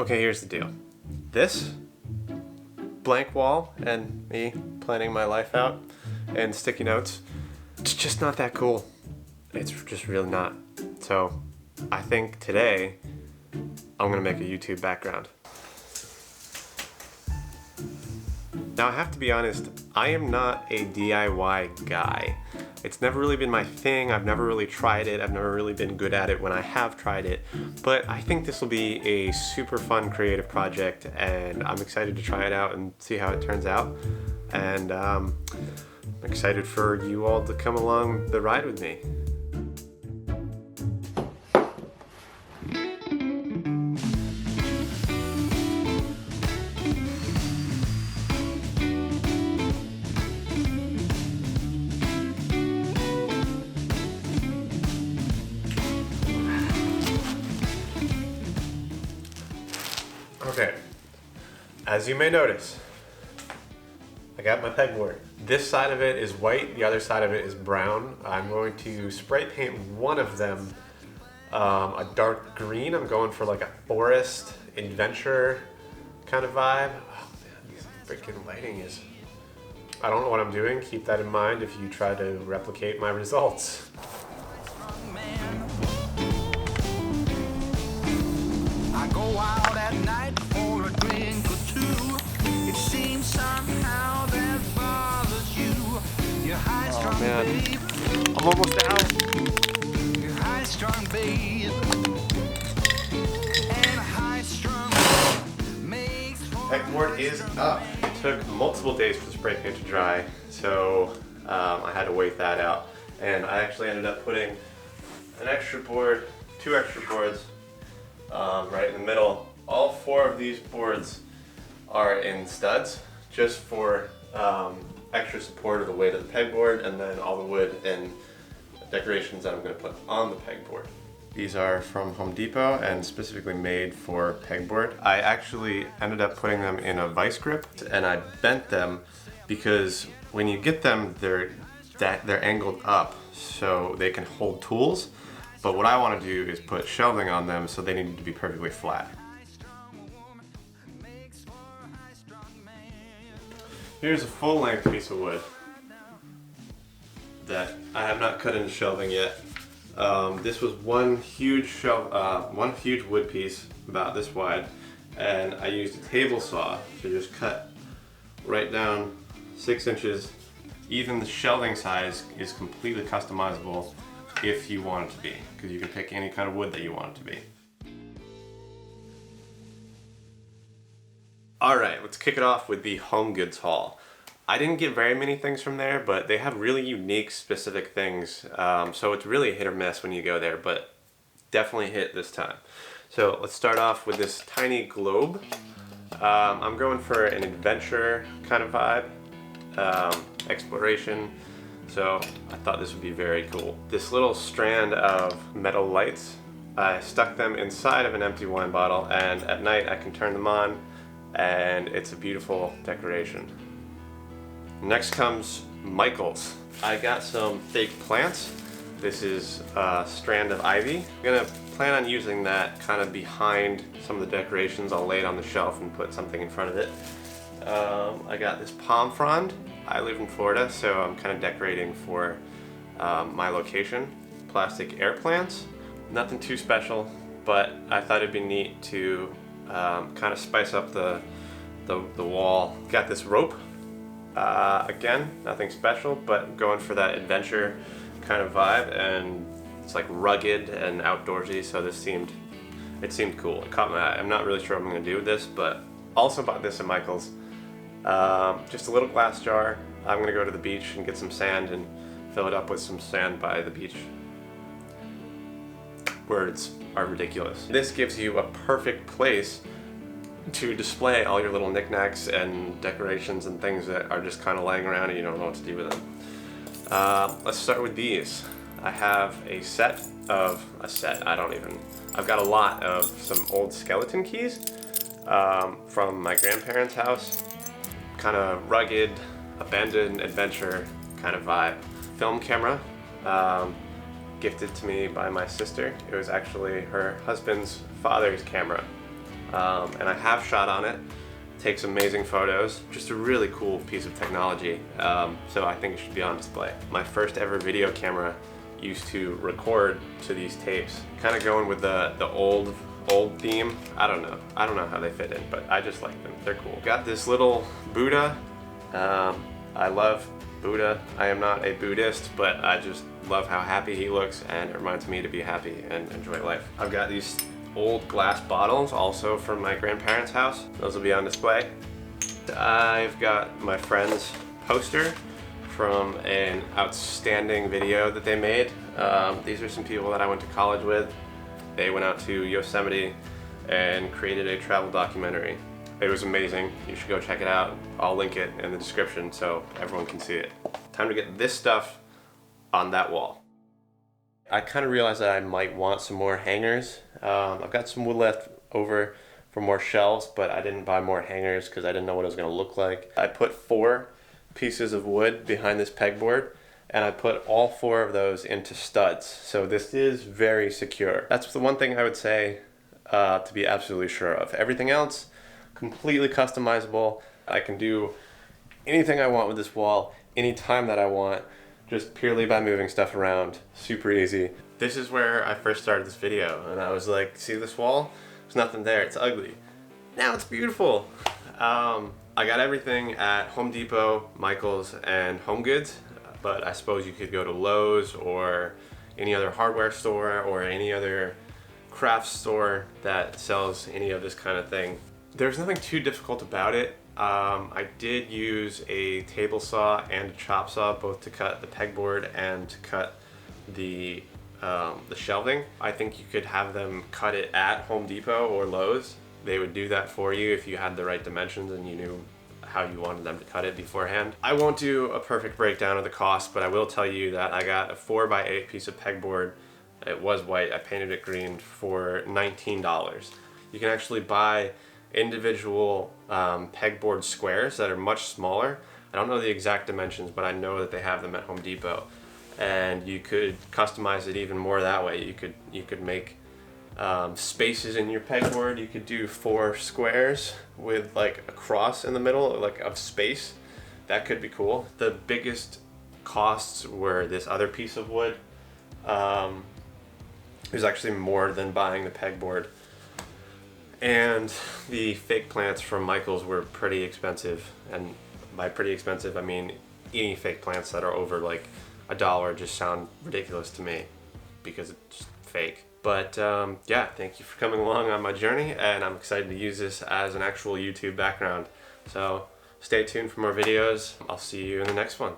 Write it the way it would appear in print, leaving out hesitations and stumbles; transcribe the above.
Okay, here's the deal. This blank wall and me planning my life out and sticky notes, it's just not that cool. It's just really not. So I think today I'm gonna make a YouTube background. Now I have to be honest, I am not a DIY guy. It's never really been my thing. I've never really tried it. I've never really been good at it when I have tried it. But I think this will be a super fun creative project, and I'm excited to try it out and see how it turns out. And I'm excited for you all to come along the ride with me. Okay, as you may notice, I got my pegboard. This side of it is white, the other side of it is brown. I'm going to spray paint one of them a dark green. I'm going for like a forest adventure kind of vibe. Oh man, this freaking lighting is... I don't know what I'm doing. Keep that in mind if you try to replicate my results. I go out at night for a drink or two. It seems somehow that bothers you. You're high strong, babe. I'm almost out. You're high strong, babe. And high strong makes for Pegboard is up. It took multiple days for the spray paint to dry, so I had to wait that out. And I actually ended up putting an extra board, 2 extra boards, right in the middle. All 4 of these boards are in studs, just for extra support of the weight of the pegboard, and then all the wood and decorations that I'm going to put on the pegboard. These are from Home Depot and specifically made for pegboard. I actually ended up putting them in a vice grip, and I bent them because when you get them, they're angled up so they can hold tools. But what I want to do is put shelving on them, so they need to be perfectly flat. Here's a full-length piece of wood that I have not cut into shelving yet. This was one huge wood piece about this wide, and I used a table saw to just cut right down 6 inches. Even the shelving size is completely customizable if you want it to be, because you can pick any kind of wood that you want it to be. Alright, let's kick it off with the Home Goods haul. I didn't get very many things from there, but they have really unique, specific things, so it's really a hit or miss when you go there, but definitely hit this time. So let's start off with this tiny globe. I'm going for an adventure kind of vibe, exploration. So I thought this would be very cool. This little strand of metal lights, I stuck them inside of an empty wine bottle, and at night I can turn them on, and it's a beautiful decoration. Next comes Michael's. I got some fake plants. This is a strand of ivy. I'm gonna plan on using that kind of behind some of the decorations. I'll lay it on the shelf and put something in front of it. I got this palm frond. I live in Florida, so I'm kind of decorating for my location. Plastic air plants. Nothing too special, but I thought it'd be neat to kind of spice up the wall. Got this rope. Again, nothing special, but going for that adventure kind of vibe, and it's like rugged and outdoorsy, so it seemed cool. It caught my eye. I'm not really sure what I'm going to do with this, but also bought this at Michael's. Just a little glass jar. I'm going to go to the beach and get some sand and fill it up with some sand by the beach. Words are ridiculous. This gives you a perfect place to display all your little knickknacks and decorations and things that are just kind of laying around and you don't know what to do with them. Let's start with these. I have I've got a lot of some old skeleton keys from my grandparents' house. Kind of rugged, abandoned adventure kind of vibe. Film camera, gifted to me by my sister. It was actually her husband's father's camera. and I have shot on it. Takes amazing photos. Just a really cool piece of technology. So I think it should be on display. My first ever video camera used to record to these tapes. Kind of going with the old theme. I don't know how they fit in, but I just like them. They're cool. Got this little Buddha. I love Buddha. I am not a Buddhist, but I just love how happy he looks, and it reminds me to be happy and enjoy life. I've got these old glass bottles, also from my grandparents' house. Those will be on display. I've got my friend's poster from an outstanding video that they made. These are some people that I went to college with. They went out to Yosemite and created a travel documentary. It was amazing. You should go check it out. I'll link it in the description so everyone can see it. Time to get this stuff on that wall. I kind of realized that I might want some more hangers. I've got some wood left over for more shelves, but I didn't buy more hangers because I didn't know what it was going to look like. I put 4 pieces of wood behind this pegboard, and I put all 4 of those into studs. So this is very secure. That's the one thing I would say to be absolutely sure of. Everything else, completely customizable. I can do anything I want with this wall, anytime that I want, just purely by moving stuff around. Super easy. This is where I first started this video, and I was like, see this wall? There's nothing there, it's ugly. Now it's beautiful. I got everything at Home Depot, Michael's, and Home Goods, but I suppose you could go to Lowe's or any other hardware store or any other craft store that sells any of this kind of thing. There's nothing too difficult about it. I did use a table saw and a chop saw, both to cut the pegboard and to cut the shelving. I think you could have them cut it at Home Depot or Lowe's. They would do that for you if you had the right dimensions and you knew how you wanted them to cut it beforehand. I won't do a perfect breakdown of the cost, but I will tell you that I got a 4x8 piece of pegboard. It was white, I painted it green, for $19. You can actually buy individual pegboard squares that are much smaller. I don't know the exact dimensions, but I know that they have them at Home Depot, and you could customize it even more that way. You could make spaces in your pegboard. You could do 4 squares with like a cross in the middle, like of space. That could be cool. The biggest costs were this other piece of wood. It was actually more than buying the pegboard. And the fake plants from Michael's were pretty expensive, and by pretty expensive I mean any fake plants that are over like $1 just sound ridiculous to me because it's just fake. But yeah, thank you for coming along on my journey, and I'm excited to use this as an actual YouTube background. So stay tuned for more videos. I'll see you in the next one.